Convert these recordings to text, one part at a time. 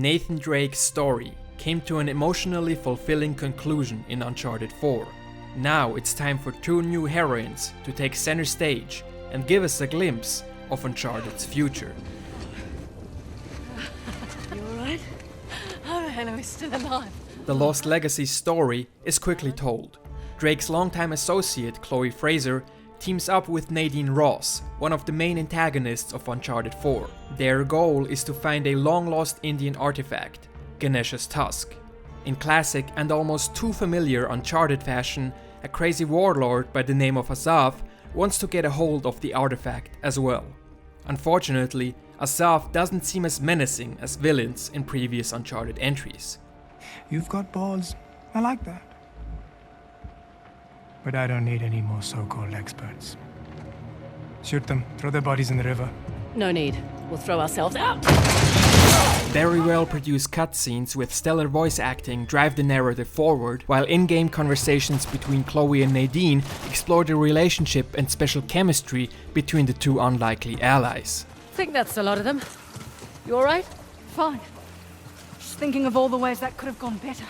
Nathan Drake's story came to an emotionally fulfilling conclusion in Uncharted 4. Now it's time for two new heroines to take center stage and give us a glimpse of Uncharted's future. You alright? How the hell are we still alive? The Lost Legacy story is quickly told. Drake's longtime associate Chloe Frazer teams up with Nadine Ross, one of the main antagonists of Uncharted 4. Their goal is to find a long-lost Indian artifact, Ganesha's Tusk. In classic and almost too familiar Uncharted fashion, a crazy warlord by the name of Asaph wants to get a hold of the artifact as well. Unfortunately, Asaph doesn't seem as menacing as villains in previous Uncharted entries. You've got balls. I like that. But I don't need any more so-called experts. Shoot them. Throw their bodies in the river. No need. We'll throw ourselves out. Very well produced cutscenes with stellar voice acting drive the narrative forward, while in-game conversations between Chloe and Nadine explore the relationship and special chemistry between the two unlikely allies. Think that's a lot of them. You alright? Fine. Just thinking of all the ways that could have gone better.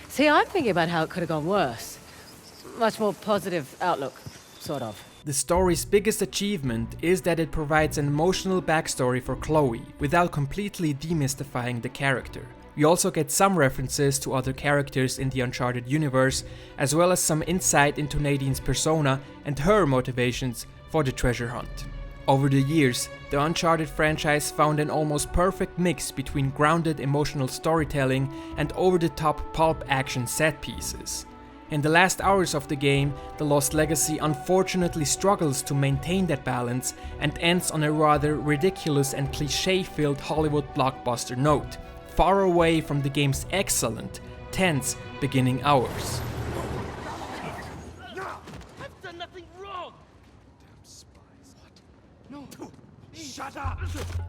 See, I'm thinking about how it could have gone worse. Much more positive outlook, sort of. The story's biggest achievement is that it provides an emotional backstory for Chloe without completely demystifying the character. We also get some references to other characters in the Uncharted universe, as well as some insight into Nadine's persona and her motivations for the treasure hunt. Over the years, the Uncharted franchise found an almost perfect mix between grounded emotional storytelling and over-the-top pulp action set pieces. In the last hours of the game, The Lost Legacy unfortunately struggles to maintain that balance and ends on a rather ridiculous and cliché-filled Hollywood blockbuster note, far away from the game's excellent, tense beginning hours. I've done nothing wrong! Damn spies. What? No. Shut up!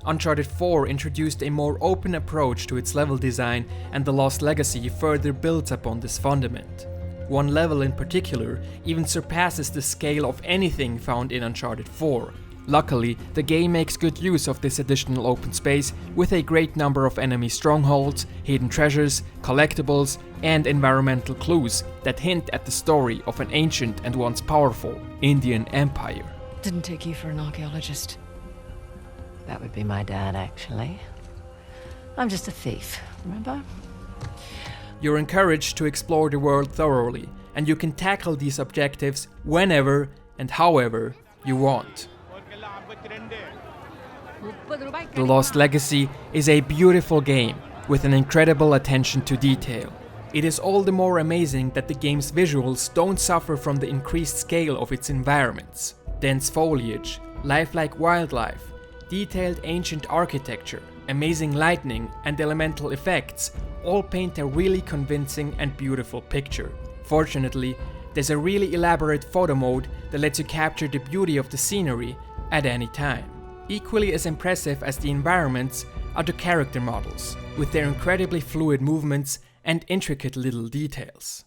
Uncharted 4 introduced a more open approach to its level design, and The Lost Legacy further builds upon this fundament. One level in particular even surpasses the scale of anything found in Uncharted 4. Luckily, the game makes good use of this additional open space with a great number of enemy strongholds, hidden treasures, collectibles, and environmental clues that hint at the story of an ancient and once powerful Indian empire. Didn't take you for an archaeologist. That would be my dad, actually. I'm just a thief, remember? You're encouraged to explore the world thoroughly, and you can tackle these objectives whenever and however you want. The Lost Legacy is a beautiful game with an incredible attention to detail. It is all the more amazing that the game's visuals don't suffer from the increased scale of its environments. Dense foliage, lifelike wildlife, detailed ancient architecture, amazing lighting and elemental effects all paint a really convincing and beautiful picture. Fortunately, there's a really elaborate photo mode that lets you capture the beauty of the scenery at any time. Equally as impressive as the environments are the character models, with their incredibly fluid movements and intricate little details.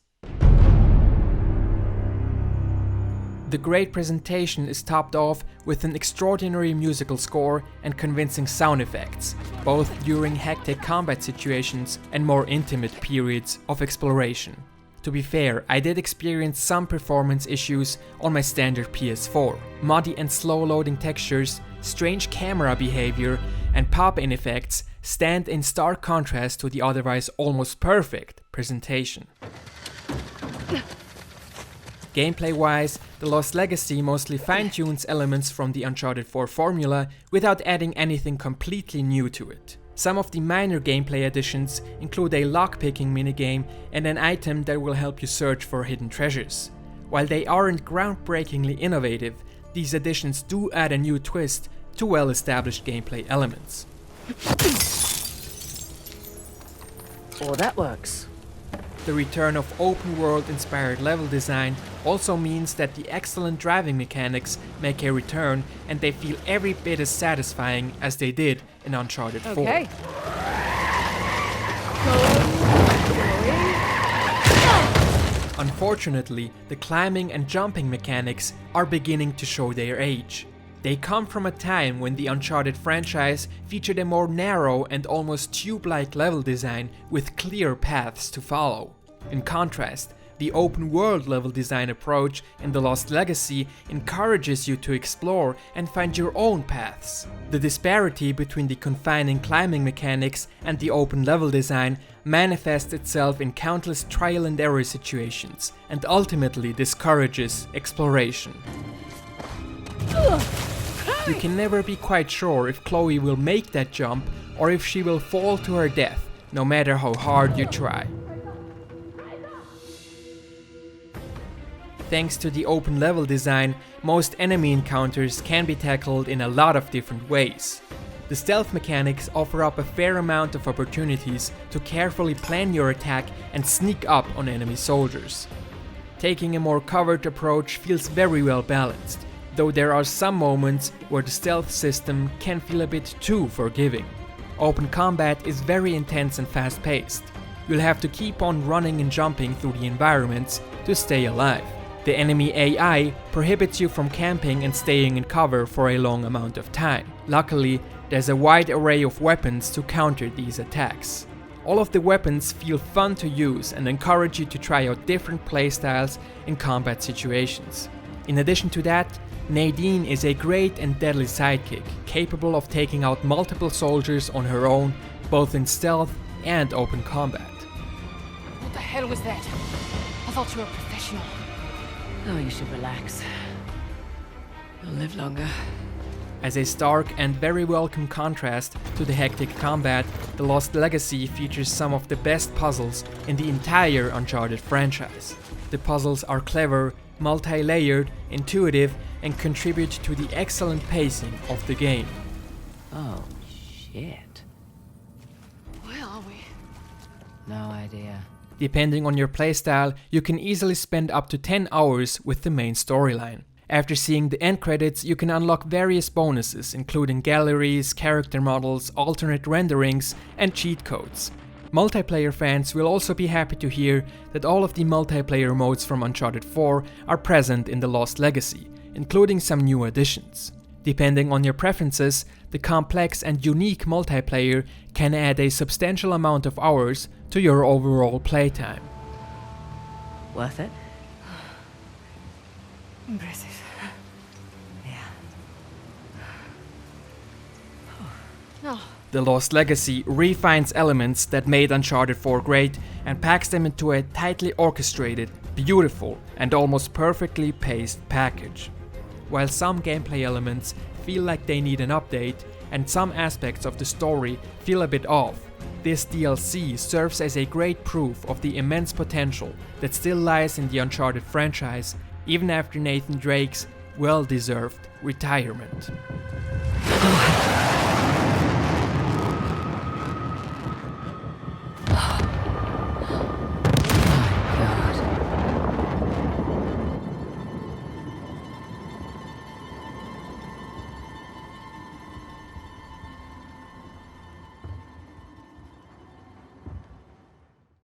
The great presentation is topped off with an extraordinary musical score and convincing sound effects, both during hectic combat situations and more intimate periods of exploration. To be fair, I did experience some performance issues on my standard PS4. Muddy and slow loading textures, strange camera behavior, and pop-in effects stand in stark contrast to the otherwise almost perfect presentation. Gameplay-wise, The Lost Legacy mostly fine-tunes elements from the Uncharted 4 formula without adding anything completely new to it. Some of the minor gameplay additions include a lockpicking minigame and an item that will help you search for hidden treasures. While they aren't groundbreakingly innovative, these additions do add a new twist to well-established gameplay elements. Oh, that works. The return of open-world inspired level design also means that the excellent driving mechanics make a return, and they feel every bit as satisfying as they did in Uncharted 4. Okay. Unfortunately, the climbing and jumping mechanics are beginning to show their age. They come from a time when the Uncharted franchise featured a more narrow and almost tube-like level design with clear paths to follow. In contrast, the open-world level design approach in The Lost Legacy encourages you to explore and find your own paths. The disparity between the confining climbing mechanics and the open level design manifests itself in countless trial and error situations and ultimately discourages exploration. You can never be quite sure if Chloe will make that jump or if she will fall to her death, no matter how hard you try. Thanks to the open level design, most enemy encounters can be tackled in a lot of different ways. The stealth mechanics offer up a fair amount of opportunities to carefully plan your attack and sneak up on enemy soldiers. Taking a more covered approach feels very well balanced, though there are some moments where the stealth system can feel a bit too forgiving. Open combat is very intense and fast-paced. You'll have to keep on running and jumping through the environments to stay alive. The enemy AI prohibits you from camping and staying in cover for a long amount of time. Luckily, there's a wide array of weapons to counter these attacks. All of the weapons feel fun to use and encourage you to try out different playstyles in combat situations. In addition to that, Nadine is a great and deadly sidekick, capable of taking out multiple soldiers on her own, both in stealth and open combat. What the hell was that? I thought you were a professional. Oh, you should relax. You'll live longer. As a stark and very welcome contrast to the hectic combat, The Lost Legacy features some of the best puzzles in the entire Uncharted franchise. The puzzles are clever, multi-layered, intuitive, and contribute to the excellent pacing of the game. Oh, shit. Where are we? No idea. Depending on your playstyle, you can easily spend up to 10 hours with the main storyline. After seeing the end credits, you can unlock various bonuses, including galleries, character models, alternate renderings, and cheat codes. Multiplayer fans will also be happy to hear that all of the multiplayer modes from Uncharted 4 are present in The Lost Legacy, including some new additions. Depending on your preferences, the complex and unique multiplayer can add a substantial amount of hours to your overall playtime. Worth it? Impressive. Yeah. No. The Lost Legacy refines elements that made Uncharted 4 great and packs them into a tightly orchestrated, beautiful, and almost perfectly paced package. While some gameplay elements feel like they need an update, and some aspects of the story feel a bit off, this DLC serves as a great proof of the immense potential that still lies in the Uncharted franchise, even after Nathan Drake's well-deserved retirement.